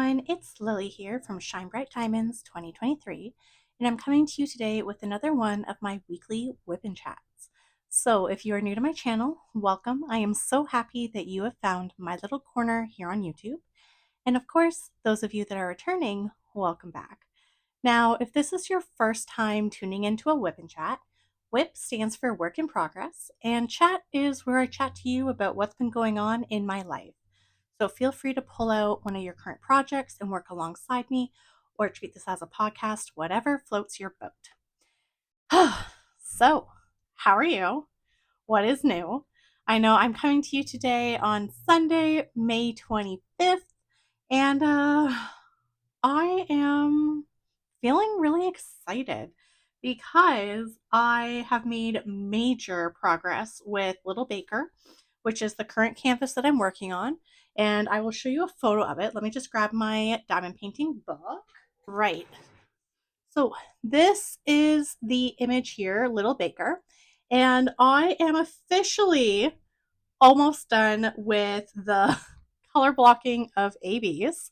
everyone, it's Lily here from Shine Bright Diamonds 2023, and I'm coming to you today with another one of my weekly WIP'n chats. So, if you are new to my channel, welcome. I am so happy that you have found my little corner here on YouTube. And of course, those of you that are returning, welcome back. Now, if this is your first time tuning into a WIP'n chat, WIP stands for Work in Progress, and chat is where I chat to you about what's been going on in my life. So feel free to pull out one of your current projects and work alongside me, or treat this as a podcast, whatever floats your boat. So, how are you? What is new? I know I'm coming to you today on Sunday, May 25th, and I am feeling really excited because I have made major progress with Little Baker, which is the current canvas that I'm working on. And I will show you a photo of it. Let me just grab my diamond painting book. Right. So this is the image here, Little Baker. And I am officially almost done with the color blocking of ABs.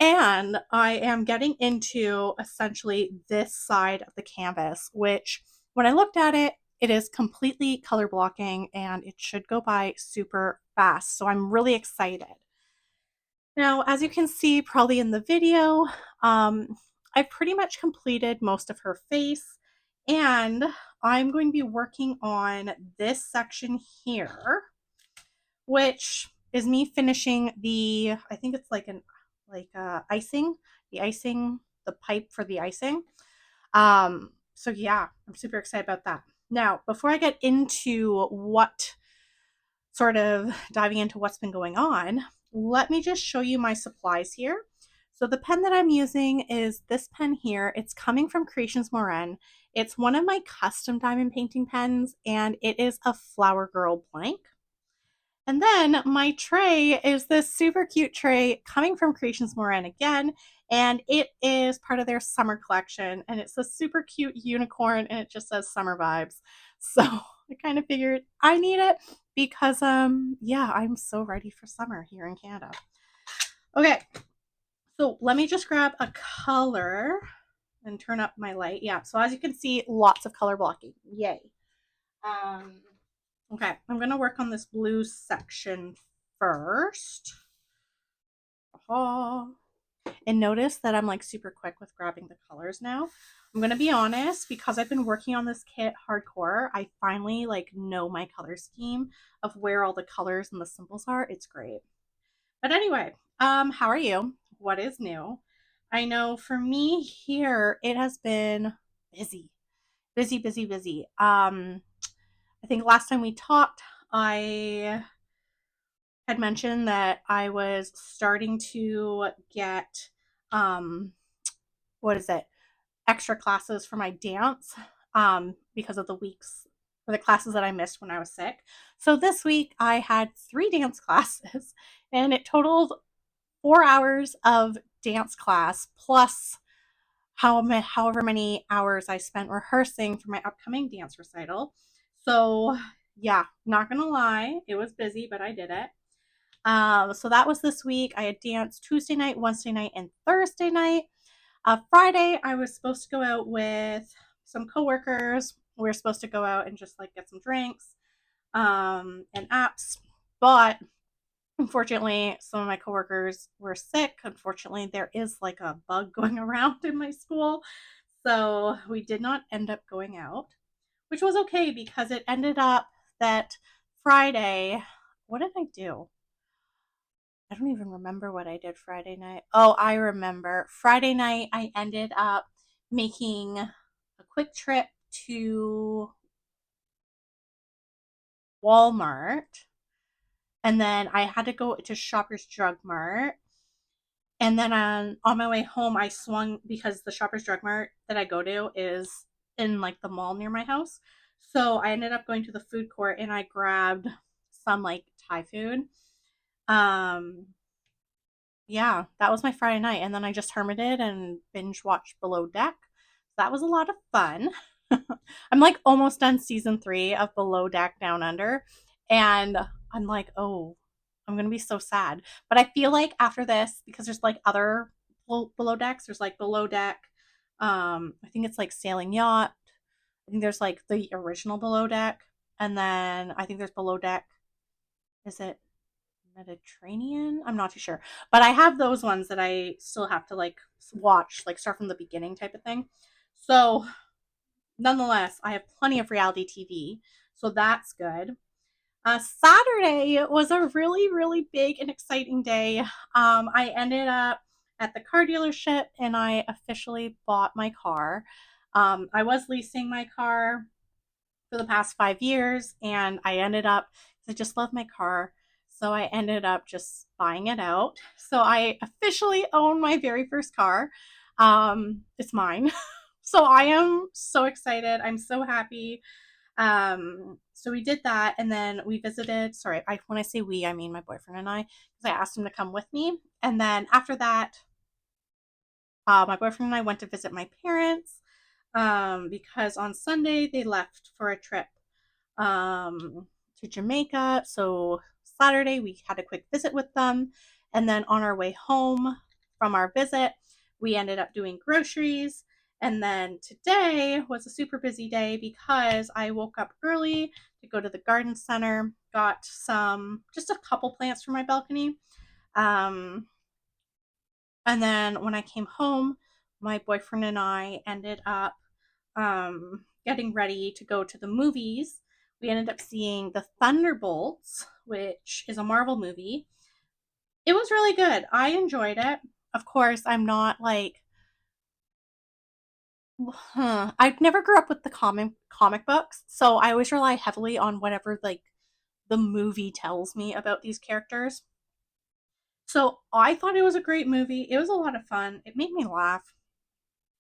And I am getting into essentially this side of the canvas, which when I looked at it, it is completely color blocking and it should go by super fast. So I'm really excited. Now, as you can see probably in the video, I've pretty much completed most of her face, and I'm going to be working on this section here, which is me finishing the, I think it's like icing, the pipe for the icing. So yeah, I'm super excited about that. Now, before I get into diving into what's been going on, let me just show you my supplies here. So the pen that I'm using is this pen here. It's coming from Creations Moran. It's one of my custom diamond painting pens, and it is a Flower Girl blank. And then my tray is this super cute tray coming from Creations Moran again, and it is part of their summer collection, and it's a super cute unicorn, and it just says summer vibes. So I kind of figured I need it because, yeah, I'm so ready for summer here in Canada. Okay, so let me just grab a color and turn up my light. Yeah, so as you can see, lots of color blocking. Yay. Okay, I'm going to work on this blue section first. And notice that I'm like super quick with grabbing the colors now. I'm going to be honest, because I've been working on this kit hardcore, I finally like know my color scheme of where all the colors and the symbols are. It's great. But anyway, how are you? What is new? I know for me here, it has been busy, busy, busy, busy. I think last time we talked, I had mentioned that I was starting to get, what is it, extra classes for my dance because of the weeks or the classes that I missed when I was sick. So this week I had 3 dance classes, and it totaled 4 hours of dance class plus however many hours I spent rehearsing for my upcoming dance recital. So yeah, not gonna lie, it was busy, but I did it. So that was this week. I had dance Tuesday night, Wednesday night, and Thursday night. Friday, I was supposed to go out with some coworkers. We were supposed to go out and just like get some drinks and apps, but unfortunately, some of my coworkers were sick. Unfortunately, there is like a bug going around in my school. So we did not end up going out, which was okay because it ended up that Friday, what did I do? I don't even remember what I did Friday night. Oh, I remember. Friday night, I ended up making a quick trip to Walmart. And then I had to go to Shoppers Drug Mart. And then on my way home, I swung because the Shoppers Drug Mart that I go to is in like the mall near my house. So I ended up going to the food court and I grabbed some like Thai food. Yeah, that was my Friday night. And then I just hermited and binge watched Below Deck. That was a lot of fun. I'm like almost done season 3 of Below Deck Down Under. And I'm like, oh, I'm going to be so sad. But I feel like after this, because there's like other below decks, there's like below deck. I think it's like sailing yacht. I think there's like the original below deck. And then I think there's below deck. Is it Mediterranean? I'm not too sure. But I have those ones that I still have to like watch, like start from the beginning type of thing. So nonetheless, I have plenty of reality TV. So that's good. Saturday was a really, really big and exciting day. I ended up at the car dealership and I officially bought my car. I was leasing my car for the past 5 years, and I ended up, I just love my car, so I ended up just buying it out. So I officially own my very first car. It's mine. So I am so excited. I'm so happy. So we did that, and then we visited. Sorry, when I say we, I mean my boyfriend and I, because I asked him to come with me. And then after that, my boyfriend and I went to visit my parents because on Sunday they left for a trip to Jamaica. So Saturday we had a quick visit with them, and then on our way home from our visit, we ended up doing groceries. And then today was a super busy day because I woke up early to go to the garden center, got just a couple plants for my balcony. Um, and then when I came home, my boyfriend and I ended up getting ready to go to the movies. We ended up seeing The Thunderbolts, which is a Marvel movie. It was really good. I enjoyed it. Of course, I'm not like I never grew up with the comic books, so I always rely heavily on whatever like the movie tells me about these characters. So I thought it was a great movie. It was a lot of fun. It made me laugh.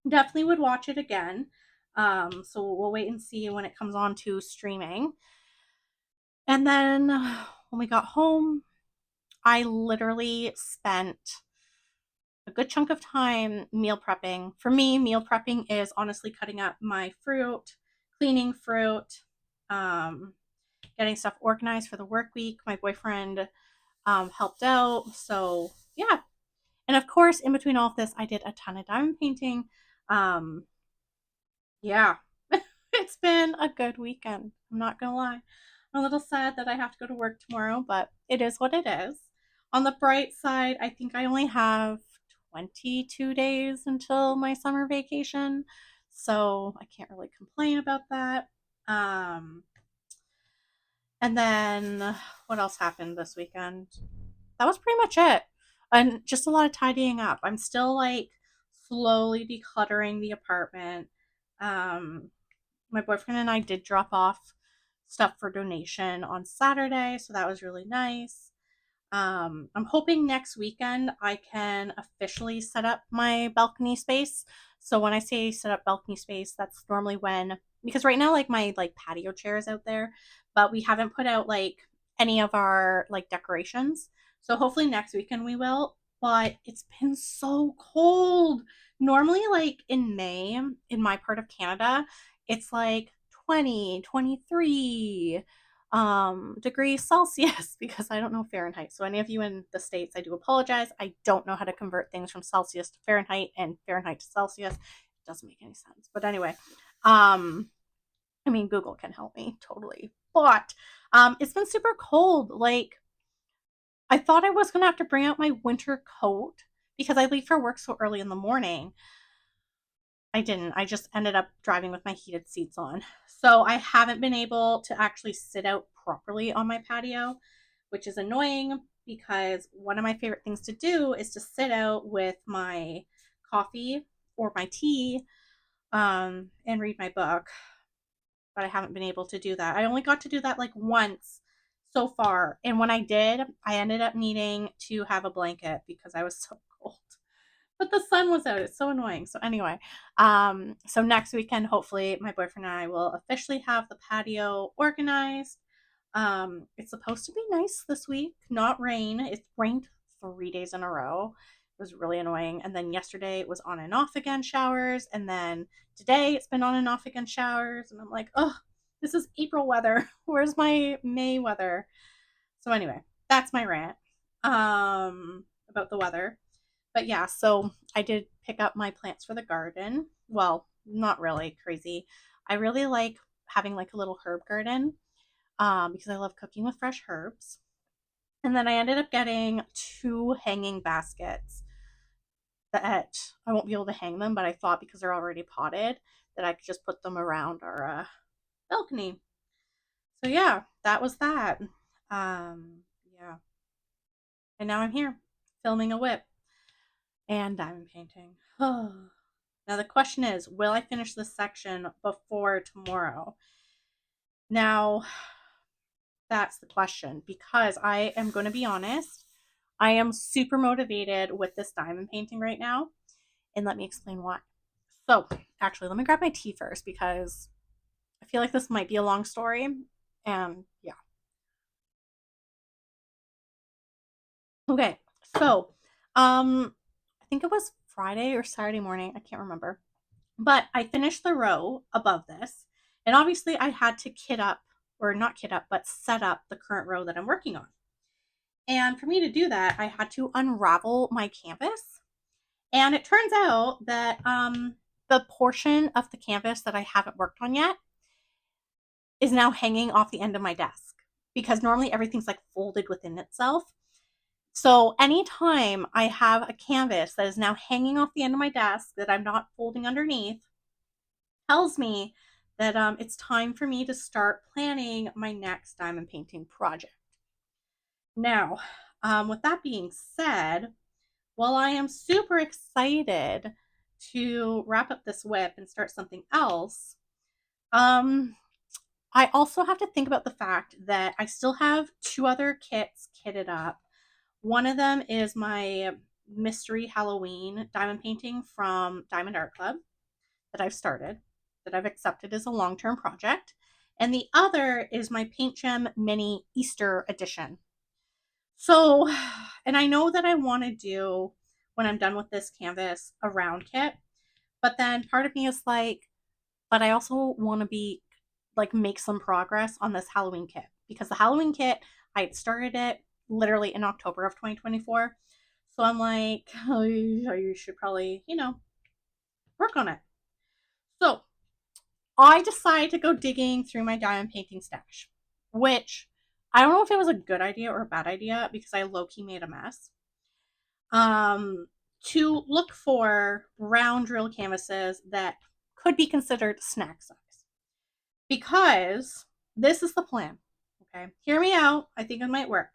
Definitely would watch it again. So we'll wait and see when it comes on to streaming. And then when we got home, I literally spent a good chunk of time meal prepping. For me, meal prepping is honestly cutting up my fruit, cleaning fruit, um, getting stuff organized for the work week. My boyfriend helped out. So, yeah. And of course, in between all of this, I did a ton of diamond painting. Um, yeah, it's been a good weekend. I'm not gonna lie. I'm a little sad that I have to go to work tomorrow, but it is what it is. On the bright side, I think I only have 22 days until my summer vacation, so I can't really complain about that. Um, and then what else happened this weekend? That was pretty much it. And just a lot of tidying up. I'm still like slowly decluttering the apartment. Um, my boyfriend and I did drop off stuff for donation on Saturday, so that was really nice. I'm hoping next weekend I can officially set up my balcony space. So when I say set up balcony space, that's normally when, because right now like my like patio chair is out there, but we haven't put out like any of our like decorations. So hopefully next weekend we will. But it's been so cold. Normally like in May in my part of Canada, it's like 20, 23 degrees Celsius because I don't know Fahrenheit. So any of you in the States, I do apologize. I don't know how to convert things from Celsius to Fahrenheit and Fahrenheit to Celsius. It doesn't make any sense. But anyway, um, I mean Google can help me totally. But it's been super cold. Like I thought I was gonna have to bring out my winter coat because I leave for work so early in the morning. I didn't. I just ended up driving with my heated seats on. So I haven't been able to actually sit out properly on my patio, which is annoying because one of my favorite things to do is to sit out with my coffee or my tea and read my book. But I haven't been able to do that. I only got to do that like once so far. And when I did, I ended up needing to have a blanket because I was so cold, but the sun was out. It's so annoying. So anyway, so next weekend, hopefully, my boyfriend and I will officially have the patio organized. It's supposed to be nice this week, not rain. It rained 3 days in a row. It was really annoying. And then yesterday it was on and off again showers, and then today it's been on and off again showers. And I'm like, oh, this is April weather. Where's my May weather? So anyway, that's my rant. about the weather. But yeah, so I did pick up my plants for the garden. Well, not really crazy. I really like having like a little herb garden because I love cooking with fresh herbs. And then I ended up getting two hanging baskets that I won't be able to hang them, but I thought because they're already potted that I could just put them around our balcony. So yeah, that was that. Yeah, and now I'm here filming a whip and diamond painting. Now the question is, will I finish this section before tomorrow? Now that's the question because I am going to be honest. I am super motivated with this diamond painting right now, and let me explain why. So, actually, let me grab my tea first because I feel like this might be a long story. And yeah. Okay. So, I think it was Friday or Saturday morning. I can't remember. But I finished the row above this. And obviously, I had to kit up, or not kit up, but set up the current row that I'm working on. And for me to do that, I had to unravel my canvas. And it turns out that the portion of the canvas that I haven't worked on yet is now hanging off the end of my desk because normally everything's like folded within itself. So anytime I have a canvas that is now hanging off the end of my desk that I'm not folding underneath, tells me that it's time for me to start planning my next diamond painting project. Now, with that being said, while I am super excited to wrap up this whip and start something else, um, I also have to think about the fact that I still have two other kits kitted up. One of them is my mystery Halloween diamond painting from Diamond Art Club that I've started, that I've accepted as a long term project. And the other is my Paint Gem Mini Easter edition. So, and I know that I want to do, when I'm done with this canvas, a round kit. But then part of me is like, but I also want to be like make some progress on this Halloween kit because the Halloween kit, I had started it literally in October of 2024. So I'm like, oh, you should probably, work on it. So I decided to go digging through my diamond painting stash, which I don't know if it was a good idea or a bad idea because I low key made a mess. Um, to look for round drill canvases that could be considered snack size because this is the plan. Okay, hear me out. I think it might work.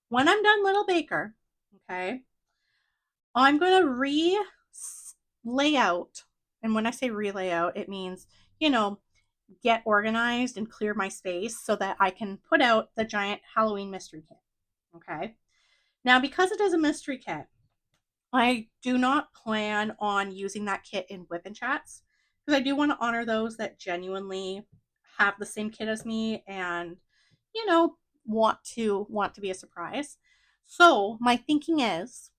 When I'm done Little Baker, okay, I'm going to lay out. And when I say relay out, it means, you know, get organized and clear my space so that I can put out the giant Halloween mystery kit. Okay. Now, because it is a mystery kit, I do not plan on using that kit in WIP'n chats because I do want to honor those that genuinely have the same kit as me and you know want to be a surprise. So my thinking is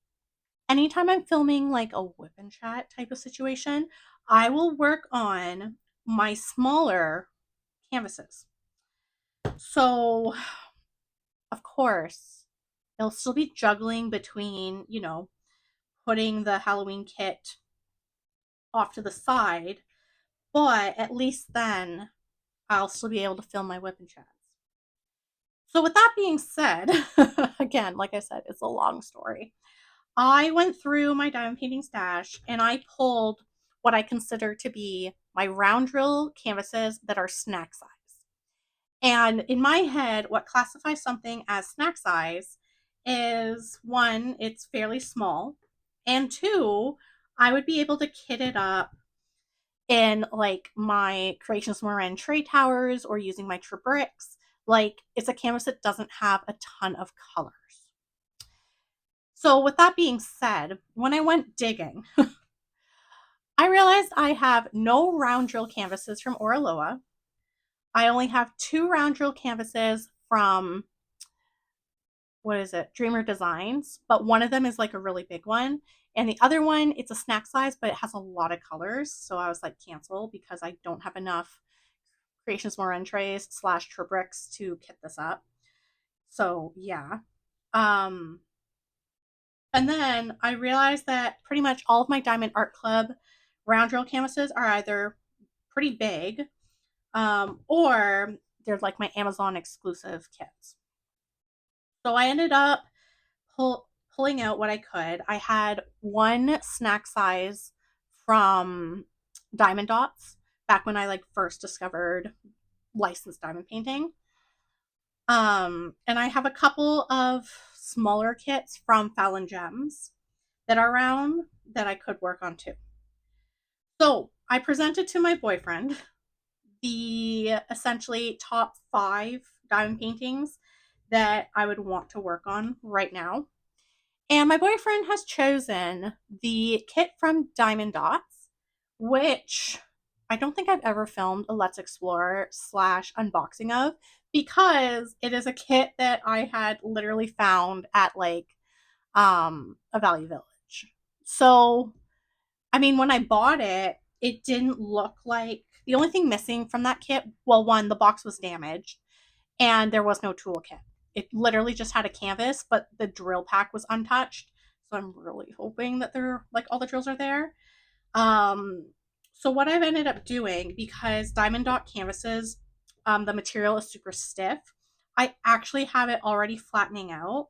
anytime I'm filming like a WIP'n chat type of situation, I will work on my smaller canvases. So of course, they'll still be juggling between, putting the Halloween kit off to the side, but at least then I'll still be able to film my WIP'n chats. So, with that being said, again, like I said, it's a long story. I went through my diamond painting stash and I pulled what I consider to be my round drill canvases that are snack size. And in my head, what classifies something as snack size is one, it's fairly small, and two, I would be able to kit it up in like my Creations Moran tray towers or using my Tribricks. Like it's a canvas that doesn't have a ton of colors. So, with that being said, when I went digging, I realized I have no round drill canvases from Oraloa. I only have two round drill canvases from what is it, Dreamer Designs, but one of them is like a really big one. And the other one, it's a snack size, but it has a lot of colors. So I was like, cancel because I don't have enough Creations More Entrees / Tribricks to kit this up. So yeah. Um, And then I realized that pretty much all of my Diamond Art Club round drill canvases are either pretty big, or they're like my Amazon exclusive kits. So I ended up pulling out what I could. I had one snack size from Diamond Dots back when I like first discovered licensed diamond painting. And I have a couple of smaller kits from Fallon Gems that are around that I could work on too. So I presented to my boyfriend the essentially top 5 diamond paintings that I would want to work on right now. And my boyfriend has chosen the kit from Diamond Dots, which I don't think I've ever filmed a Let's Explore slash unboxing of, because it is a kit that I had literally found at like a Value Village. So I mean, when I bought it, it didn't look like, the only thing missing from that kit, well, one, the box was damaged and there was no toolkit. It literally just had a canvas, but the drill pack was untouched. So I'm really hoping that they're like all the drills are there. Um, so what I've ended up doing, because Diamond Dot canvases, the material is super stiff. I actually have it already flattening out.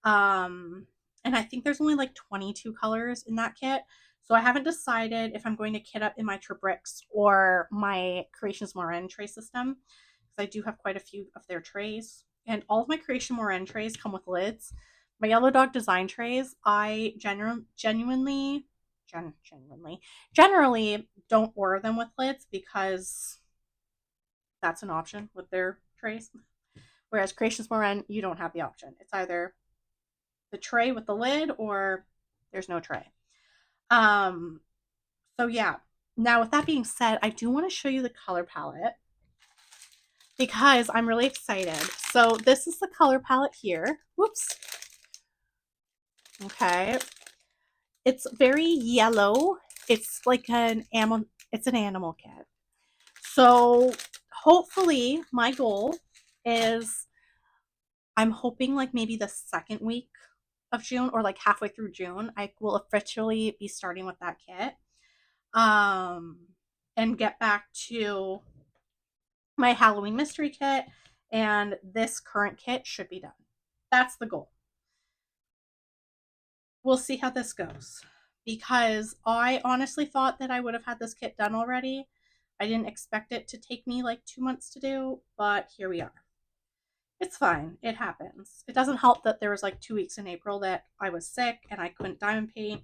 Um, and I think there's only like 22 colors in that kit. So I haven't decided if I'm going to kit up in my Trabrix or my Creations Morin tray system, because I do have quite a few of their trays. And all of my Creation Morin trays come with lids. My Yellow Dog design trays, I generally don't order them with lids because that's an option with their trays. Whereas Creations Morin, you don't have the option. It's either the tray with the lid or there's no tray. Um, so yeah. Now with that being said, I do want to show you the color palette because I'm really excited. So this is the color palette here. Whoops. Okay. It's very yellow. It's like it's an animal kit. So hopefully my goal is, I'm hoping like maybe the second week of June or like halfway through June, I will officially be starting with that kit. Um, and get back to my Halloween mystery kit, and this current kit should be done. That's the goal. We'll see how this goes, because I honestly thought that I would have had this kit done already. I didn't expect it to take me like 2 months to do, but here we are. It's fine. It happens. It doesn't help that there was like 2 weeks in April that I was sick and I couldn't diamond paint.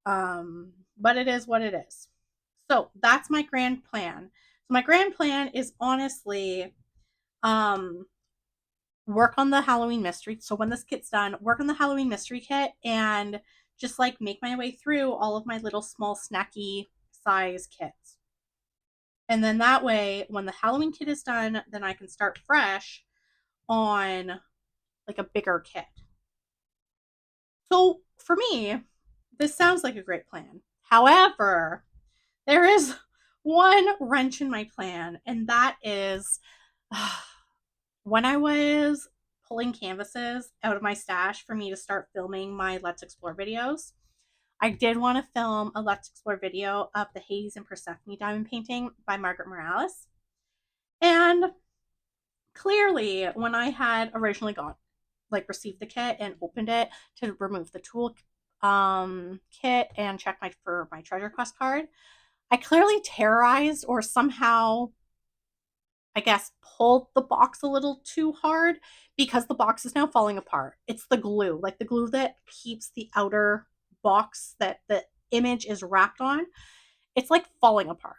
But it is what it is. So that's my grand plan. So my grand plan is honestly, um, work on the Halloween mystery. So when this kit's done, work on the Halloween mystery kit and just like make my way through all of my little small snacky size kits. And then that way, when the Halloween kit is done, then I can start fresh on like a bigger kit. So for me, this sounds like a great plan. However, there is one wrench in my plan, and that is when I was pulling canvases out of my stash for me to start filming my Let's Explore videos. I did want to film a Let's Explore video of the Hades and Persephone diamond painting by Margaret Morales. And clearly, when I had originally received the kit and opened it to remove the tool kit and check for my treasure quest card, I clearly terrorized or somehow, I guess, pulled the box a little too hard because the box is now falling apart. It's the glue, like the glue that keeps the outer box that the image is wrapped on. It's like falling apart.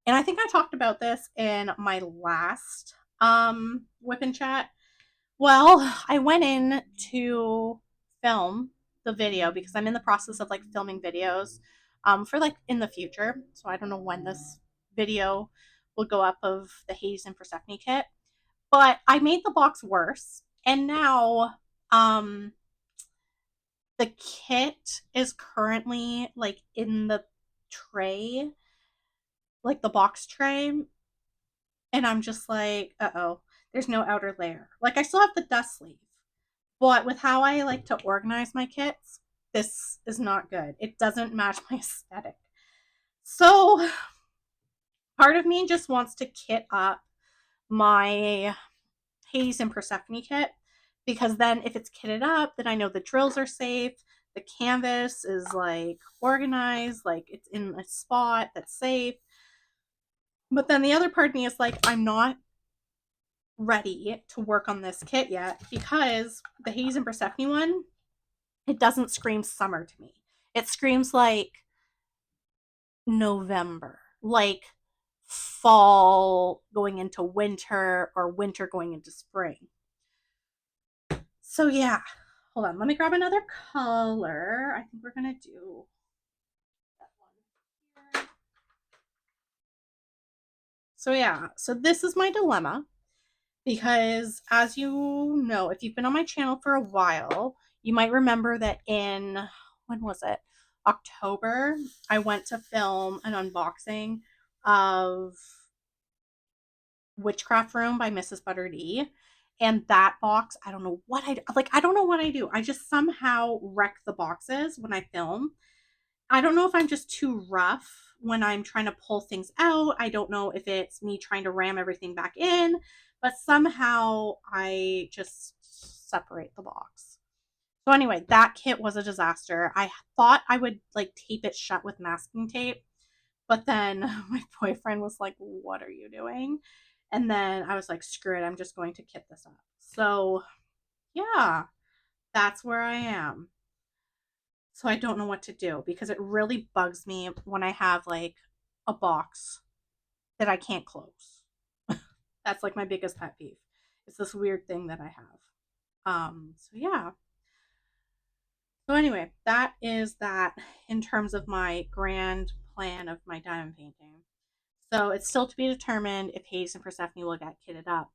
And I think I talked about this in my last WIP'n chat. Well, I went in to film the video because I'm in the process of like filming videos for like in the future. So I don't know when this video will go up of the Hades and Persephone kit. But I made the box worse. And now the kit is currently like in the tray, like the box tray. And I'm just like, uh oh, there's no outer layer. Like I still have the dust sleeve, But with how I like to organize my kits, this is not good. It doesn't match my aesthetic. So part of me just wants to kit up my Hades and Persephone kit, because then if it's kitted up, then I know the drills are safe. The canvas is like organized, like it's in a spot that's safe. But then the other part of me is like, I'm not ready to work on this kit yet because the Hades and Persephone one, it doesn't scream summer to me. It screams like November, like fall going into winter or winter going into spring. So yeah, hold on. Let me grab another color. I think we're gonna do that one here. So yeah, so this is my dilemma because as you know, if you've been on my channel for a while, you might remember that in, when was it? October, I went to film an unboxing of Witchcraft Room by Mrs. Butter D. And that box, I don't know what I do. Like, I don't know what I do. I just somehow wreck the boxes when I film. I don't know if I'm just too rough when I'm trying to pull things out. I don't know if it's me trying to ram everything back in, but somehow I just separate the box. So anyway, that kit was a disaster. I thought I would like tape it shut with masking tape, but then my boyfriend was like, "What are you doing?" And then I was like, "Screw it, I'm just going to kit this up." So yeah, that's where I am. So I don't know what to do because it really bugs me when I have like a box that I can't close. That's like my biggest pet peeve. It's this weird thing that I have. So yeah. So anyway, that is that in terms of my grand plan of my diamond painting. So it's still to be determined if Hades and Persephone will get kitted up.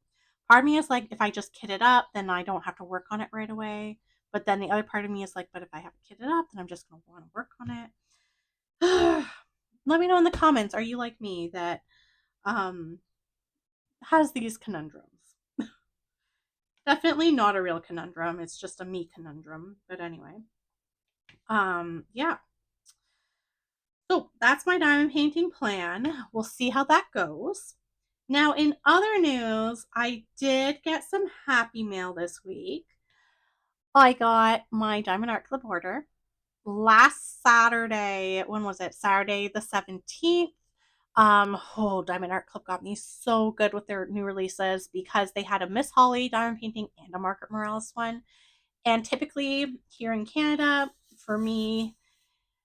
Part of me is like, if I just kit it up, then I don't have to work on it right away. But then the other part of me is like, but if I have it kitted up, then I'm just going to want to work on it. Let me know in the comments. Are you like me that um, has these conundrums? Definitely not a real conundrum. It's just a me conundrum. But anyway, yeah. So that's my diamond painting plan. We'll see how that goes. Now, in other news, I did get some happy mail this week. I got my Diamond Art Club order last Saturday. When was it? Saturday the 17th. Diamond Art Club got me so good with their new releases because they had a Miss Holly diamond painting and a Margaret Morales one. And typically here in Canada, for me,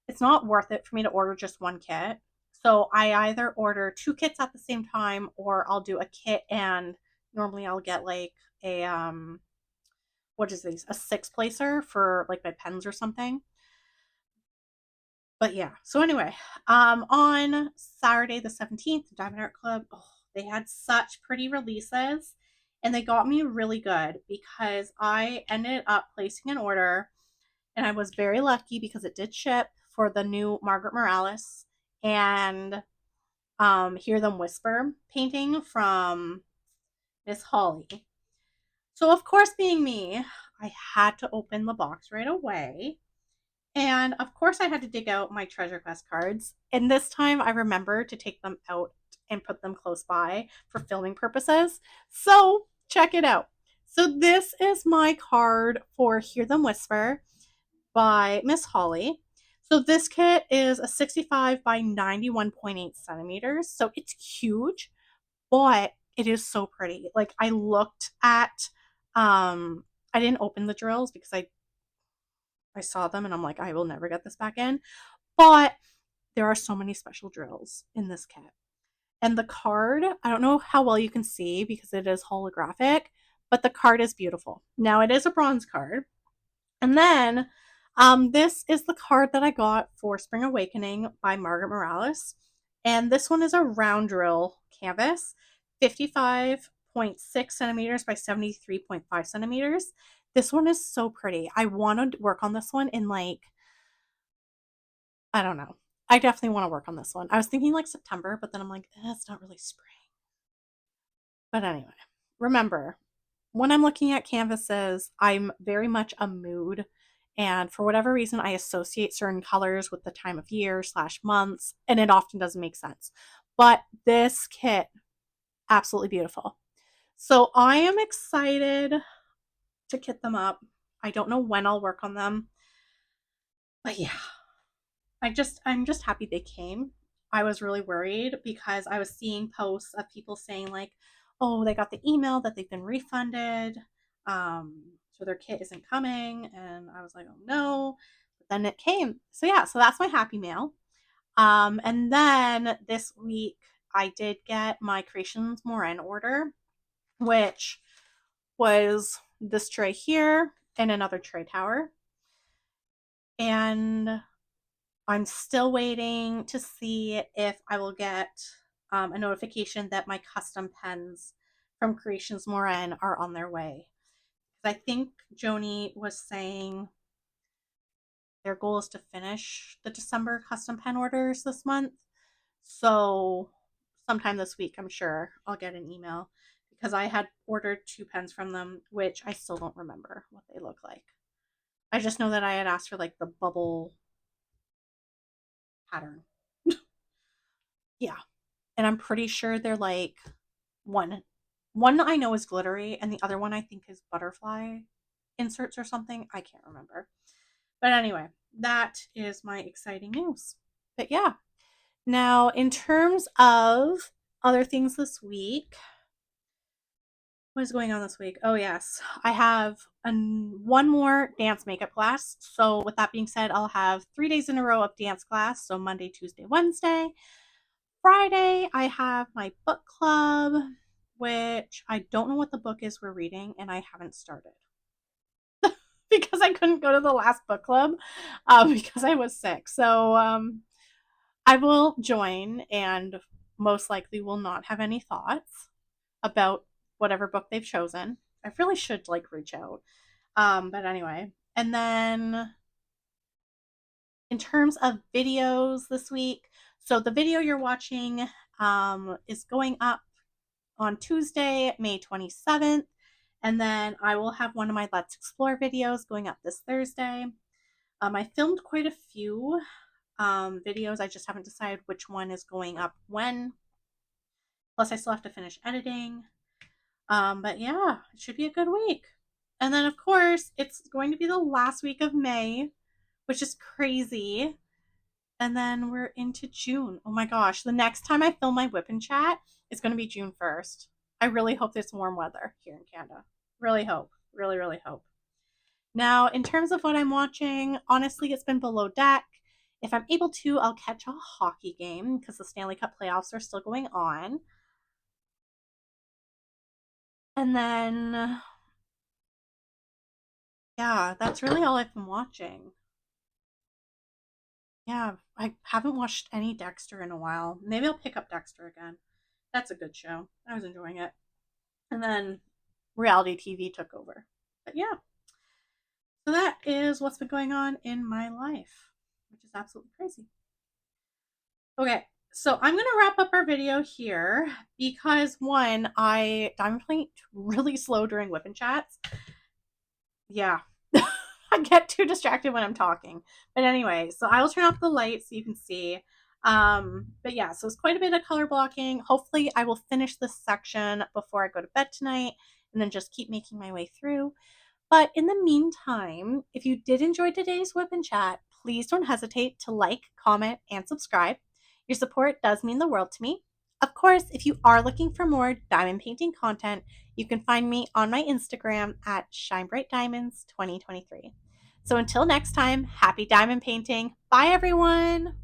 it's not worth it for me to order just one kit. So I either order two kits at the same time or I'll do a kit and normally I'll get like a what is these? A six placer for like my pens or something. But yeah. So anyway, on Saturday the 17th, Diamond Art Club, oh, they had such pretty releases and they got me really good because I ended up placing an order and I was very lucky because it did ship for the new Margaret Morales and Hear Them Whisper painting from Miss Holly. So of course, being me, I had to open the box right away. And of course, I had to dig out my Treasure Quest cards. And this time I remembered to take them out and put them close by for filming purposes. So check it out. So this is my card for Hear Them Whisper by Miss Holly. So this kit is a 65 by 91.8 centimeters. So it's huge, but it is so pretty. Like I looked at, I didn't open the drills because I saw them and I'm like, I will never get this back in. But there are so many special drills in this kit. And the card, I don't know how well you can see because it is holographic, but the card is beautiful. Now it is a bronze card. And then this is the card that I got for Spring Awakening by Margaret Morales. And this one is a round drill canvas, 55.6 centimeters by 73.5 centimeters. This one is so pretty. I want to work on this one in like, I don't know. I definitely want to work on this one. I was thinking like September, but then I'm like, it's not really spring. But anyway, remember, when I'm looking at canvases, I'm very much a mood. And for whatever reason, I associate certain colors with the time of year slash months, and it often doesn't make sense. But this kit, absolutely beautiful. So I am excited to kit them up. I don't know when I'll work on them, but yeah, I'm just happy they came. I was really worried because I was seeing posts of people saying like, "Oh, they got the email that they've been refunded, so their kit isn't coming," and I was like, "Oh no!" But then it came. So yeah, so that's my happy mail. And then this week I did get my Creations Morin order, which was this tray here and another tray tower, and I'm still waiting to see if I will get a notification that my custom pens from Creations Morin are on their way. I think Joni was saying their goal is to finish the December custom pen orders this month. So sometime this week, I'm sure I'll get an email because I had ordered 2 pens from them, which I still don't remember what they look like. I just know that I had asked for like the bubble pattern. Yeah. And I'm pretty sure they're like one one I know is glittery and the other one I think is butterfly inserts or something. I can't remember. But anyway, that is my exciting news. But yeah. Now, in terms of other things this week, what is going on this week? Oh, yes. I have one more dance makeup class. So, with that being said, I'll have 3 days in a row of dance class. So, Monday, Tuesday, Wednesday. Friday, I have my book club, which I don't know what the book is we're reading, and I haven't started because I couldn't go to the last book club because I was sick. So I will join and most likely will not have any thoughts about whatever book they've chosen. I really should like reach out. But anyway, and then in terms of videos this week, so the video you're watching is going up on Tuesday, May 27th. And then I will have one of my Let's Explore videos going up this Thursday. I filmed quite a few videos. I just haven't decided which one is going up when. Plus, I still have to finish editing. But yeah, it should be a good week. And then, of course, it's going to be the last week of May, which is crazy. And then we're into June. Oh my gosh, the next time I film my WIP'n chat, it's going to be June 1st. I really hope there's warm weather here in Canada. Really hope. Really, really hope. Now, in terms of what I'm watching, honestly, it's been below deck. If I'm able to, I'll catch a hockey game because the Stanley Cup playoffs are still going on. And then, yeah, that's really all I've been watching. Yeah, I haven't watched any Dexter in a while. Maybe I'll pick up Dexter again. That's a good show. I was enjoying it. And then reality TV took over. But yeah, so that is what's been going on in my life, which is absolutely crazy. Okay, so I'm gonna wrap up our video here because one, I'm playing really slow during WIP'n chats. Yeah, I get too distracted when I'm talking. But anyway, so I will turn off the light so you can see. But yeah, so it's quite a bit of color blocking. Hopefully, I will finish this section before I go to bed tonight, and then just keep making my way through. But in the meantime, if you did enjoy today's WIP'n chat, please don't hesitate to like, comment, and subscribe. Your support does mean the world to me. Of course, if you are looking for more diamond painting content, you can find me on my Instagram at ShineBrightDiamonds2023. So until next time, happy diamond painting. Bye, everyone.